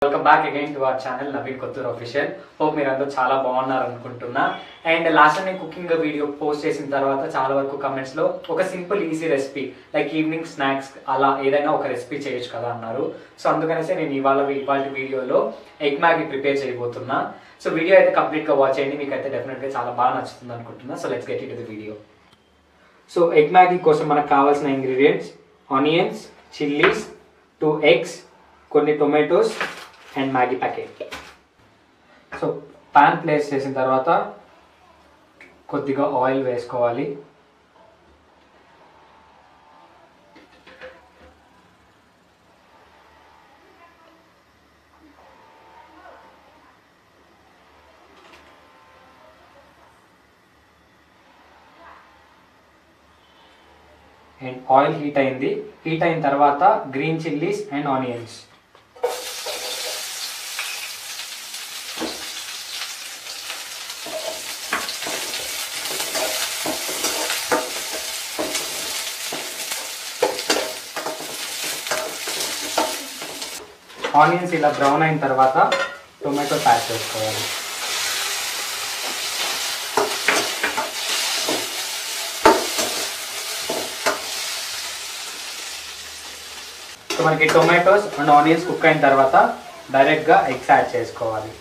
Welcome back again to our channel Naveen Kotturu official. Hope మీరు అందరూ చాలా బాగున్నారు అనుకుంటున్నా. అండ్ లాస్ట్ నేను కుకింగ్ వీడియో పోస్ట్ చేసిన తర్వాత చాలా వరకు కమెంట్స్ లో ఒక simple easy recipe like evening snacks అలా ఏదైనా ఒక రెసిపీ చేయొచ్చు కదా అన్నారు. సో అందుకనేసి నేను ఇవాళ వీడియోలో ఎగ్ మ్యాగీ ప్రిపేర్ చేయబోతున్నా. సో వీడియో అయితే కంప్లీట్ గా వాచ్ చేయండి, మీకు అయితే డెఫినెట్ గా చాలా బాగా నచ్చుతుంది అనుకుంటున్నా. So let's get into the video. So egg Maggi కోసం మనకు కావాల్సిన ఇంగ్రీడియంట్స్ ఆనియన్స్, చిల్లీస్, 2 eggs, కొన్ని tomatoes and Maggi packet. So pan place చేసిన తర్వాత కొద్దిగా ఆయిల్ వేసుకోవాలి. అండ్ ఆయిల్ హీట్ అయింది. హీట్ అయిన తర్వాత green chillies and onions. Onions ఇలా బ్రౌన్ అయిన తర్వాత టొమాటోస్ యాడ్ చేసుకోవాలి. సో మనకి టొమాటోస్ అండ్ ఆనియన్స్ కుక్ అయిన తర్వాత డైరెక్ట్గా ఎగ్స్ యాడ్ చేసుకోవాలి.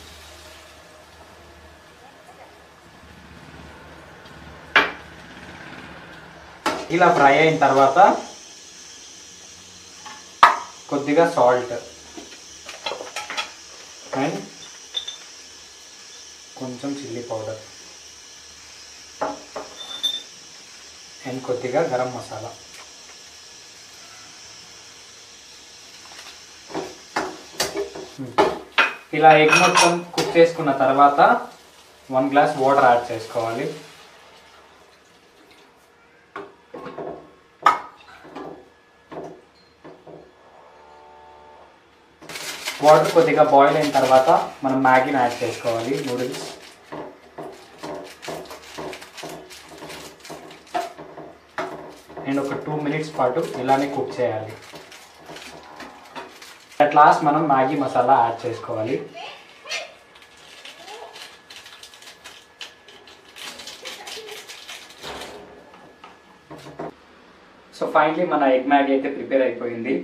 ఇలా ఫ్రై అయిన తర్వాత కొద్దిగా సాల్ట్ అండ్ కొంచెం చిల్లీ పౌడర్ అండ్ కొద్దిగా గరం మసాలా. ఇలా ఎగ్ మొత్తం కుక్ చేసుకున్న తర్వాత 1 గ్లాస్ వాటర్ యాడ్ చేసుకోవాలి. వాటర్ కొద్దిగా బాయిల్ అయిన తర్వాత మనం మ్యాగీని యాడ్ చేసుకోవాలి, నూడిల్స్. అండ్ ఒక 2 minutes పాటు ఇలానే కుక్ చేయాలి. అట్ లాస్ట్ మనం మ్యాగీ మసాలా యాడ్ చేసుకోవాలి. సో ఫైనలీ మన ఎగ్ మ్యాగీ అయితే ప్రిపేర్ అయిపోయింది.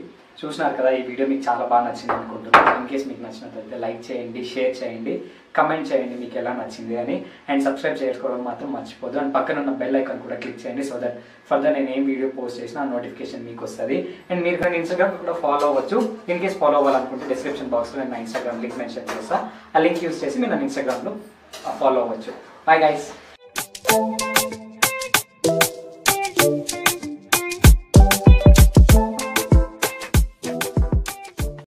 చూసినారు కదా, ఈ వీడియో మీకు చాలా బాగా నచ్చింది అనుకుంటున్నాను. ఇన్ కేస్ మీకు నచ్చినట్లయితే లైక్ చేయండి, షేర్ చేయండి, కమెంట్ చేయండి మీకు ఎలా నచ్చింది అని. అండ్ సబ్స్క్రైబ్ చేసుకోవడం మాత్రం మర్చిపోదు. అండ్ పక్కన ఉన్న బెల్ ఐకాన్ కూడా క్లిక్ చేయండి, సో దట్ ఫర్దర్ నేను ఏం వీడియో పోస్ట్ చేసినా నోటిఫికేషన్ మీకు వస్తుంది. అండ్ మీరు కానీ ఇన్స్టాగ్రామ్ కూడా ఫాలో అవ్వచ్చు. ఇన్ కేస్ ఫాలో అవ్వాలనుకుంటే డిస్క్రిప్షన్ బాక్స్లో నేను నా ఇన్స్టాగ్రామ్ లింక్ మెన్షన్ చేస్తాను. ఆ లింక్ యూస్ చేసి మీరు నన్ను ఇన్స్టాగ్రామ్లో ఫాలో అవ్వచ్చు. Bye guys.